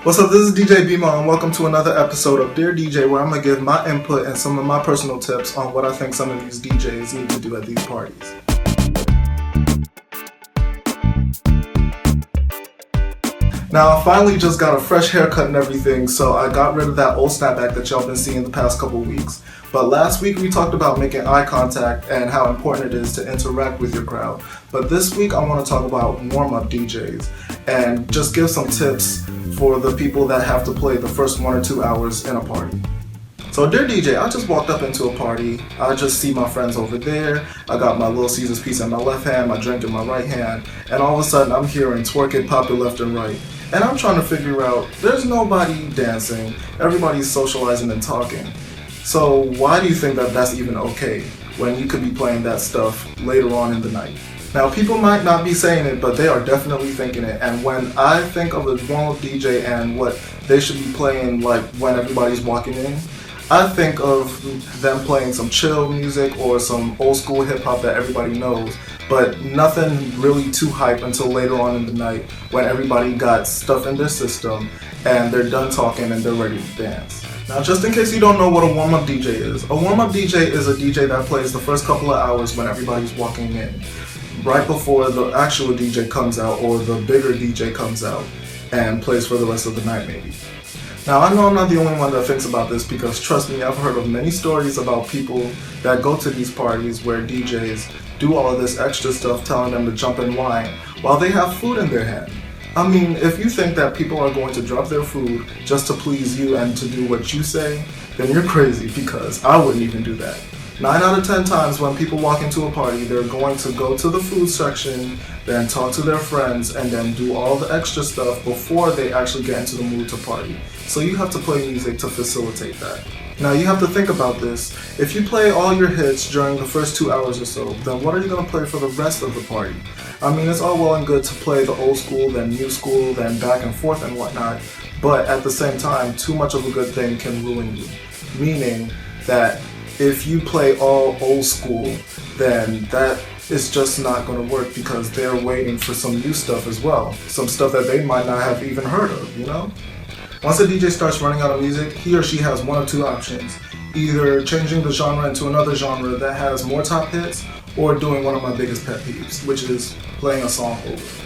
What's up, this is DJ Bima and welcome to another episode of Dear DJ, where I'm going to give my input and some of my personal tips on what I think some of these DJs need to do at these parties. Now, I finally just got a fresh haircut and everything, so I got rid of that old snapback that y'all been seeing the past couple weeks. But last week we talked about making eye contact and how important it is to interact with your crowd. But this week I want to talk about warm-up DJs and just give some tips for the people that have to play the first 1 or 2 hours in a party. So dear DJ, I just walked up into a party. I just see my friends over there. I got my Little Caesars pizza in my left hand, my drink in my right hand, and all of a sudden I'm hearing twerk it, pop it left and right. And I'm trying to figure out, there's nobody dancing, everybody's socializing and talking. So why do you think that that's even okay when you could be playing that stuff later on in the night? Now, people might not be saying it, but they are definitely thinking it. And when I think of a warm-up DJ and what they should be playing, like when everybody's walking in, I think of them playing some chill music or some old school hip-hop that everybody knows, but nothing really too hype until later on in the night when everybody got stuff in their system and they're done talking and they're ready to dance. Now, just in case you don't know what a warm-up DJ is, a warm-up DJ is a DJ that plays the first couple of hours when everybody's walking in, right before the actual DJ comes out or the bigger DJ comes out and plays for the rest of the night maybe. Now, I know I'm not the only one that thinks about this because, trust me, I've heard of many stories about people that go to these parties where DJs do all of this extra stuff telling them to jump in line while they have food in their hand. I mean, if you think that people are going to drop their food just to please you and to do what you say, then you're crazy, because I wouldn't even do that. 9 out of 10 times when people walk into a party, they're going to go to the food section, then talk to their friends, and then do all the extra stuff before they actually get into the mood to party. So you have to play music to facilitate that. Now, you have to think about this. If you play all your hits during the first 2 hours or so, then what are you going to play for the rest of the party? I mean, it's all well and good to play the old school, then new school, then back and forth and whatnot, but at the same time, too much of a good thing can ruin you. Meaning that if you play all old school, then that is just not going to work because they're waiting for some new stuff as well. Some stuff that they might not have even heard of, you know? Once a DJ starts running out of music, he or she has one of two options. Either changing the genre into another genre that has more top hits, or doing one of my biggest pet peeves, which is playing a song over.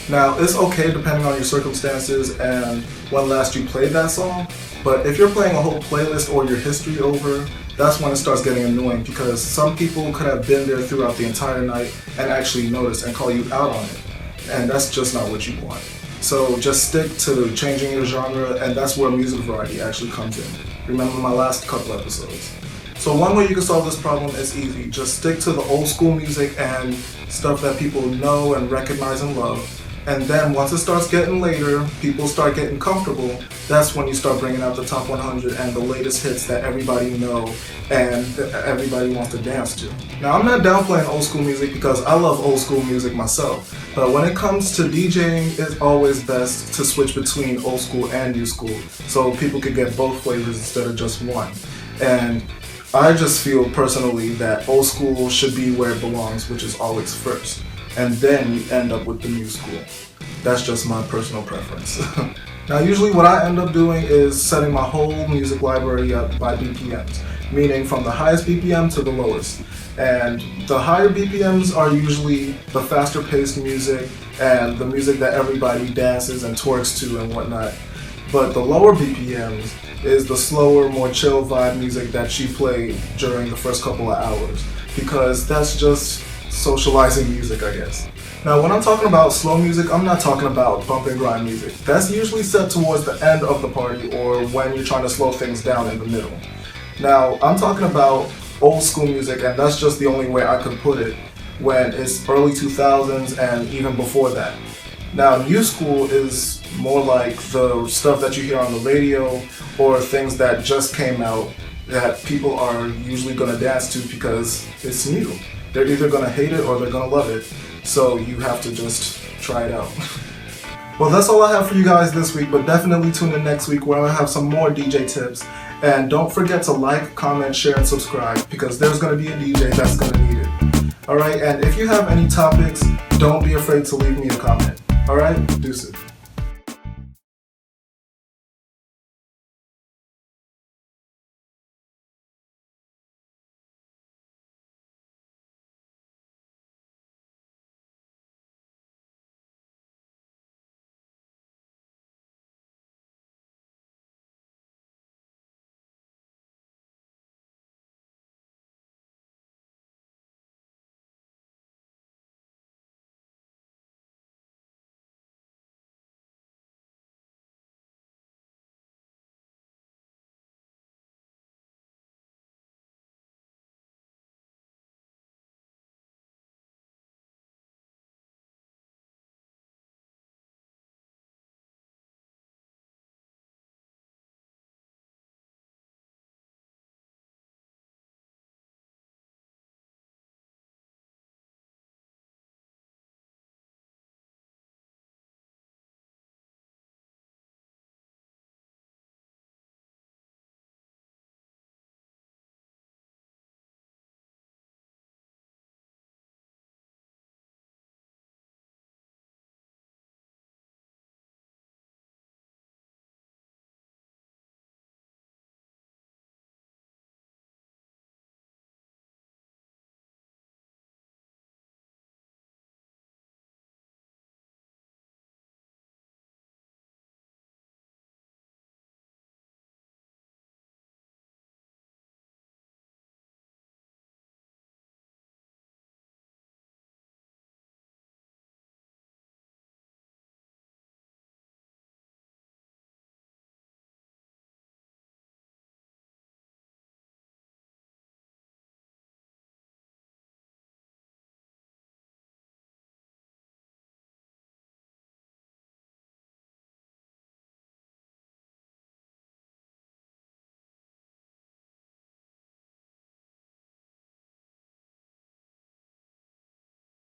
Now, it's okay depending on your circumstances and when last you played that song, but if you're playing a whole playlist or your history over, that's when it starts getting annoying because some people could have been there throughout the entire night and actually notice and call you out on it. And that's just not what you want. So just stick to changing your genre, and that's where music variety actually comes in. Remember my last couple episodes. So one way you can solve this problem is easy. Just stick to the old school music and stuff that people know and recognize and love. And then once it starts getting later, people start getting comfortable, that's when you start bringing out the top 100 and the latest hits that everybody know and everybody wants to dance to. Now, I'm not downplaying old school music because I love old school music myself, but when it comes to DJing, it's always best to switch between old school and new school so people can get both flavors instead of just one. And I just feel personally that old school should be where it belongs, which is always first. And then you end up with the new school. That's just my personal preference. Now, usually what I end up doing is setting my whole music library up by BPMs, meaning from the highest BPM to the lowest. And the higher BPMs are usually the faster paced music and the music that everybody dances and twerks to and whatnot. But the lower BPMs is the slower, more chill vibe music that you play during the first couple of hours, because that's just socializing music, I guess. Now, when I'm talking about slow music, I'm not talking about bump and grind music. That's usually set towards the end of the party or when you're trying to slow things down in the middle. Now, I'm talking about old school music, and that's just the only way I could put it, when it's early 2000s and even before that. Now, new school is more like the stuff that you hear on the radio or things that just came out that people are usually going to dance to because it's new. They're either going to hate it or they're going to love it, so you have to just try it out. Well, that's all I have for you guys this week, but definitely tune in next week where I'll have some more DJ tips. And don't forget to like, comment, share, and subscribe, because there's going to be a DJ that's going to need it. Alright, and if you have any topics, don't be afraid to leave me a comment. Alright, deuces.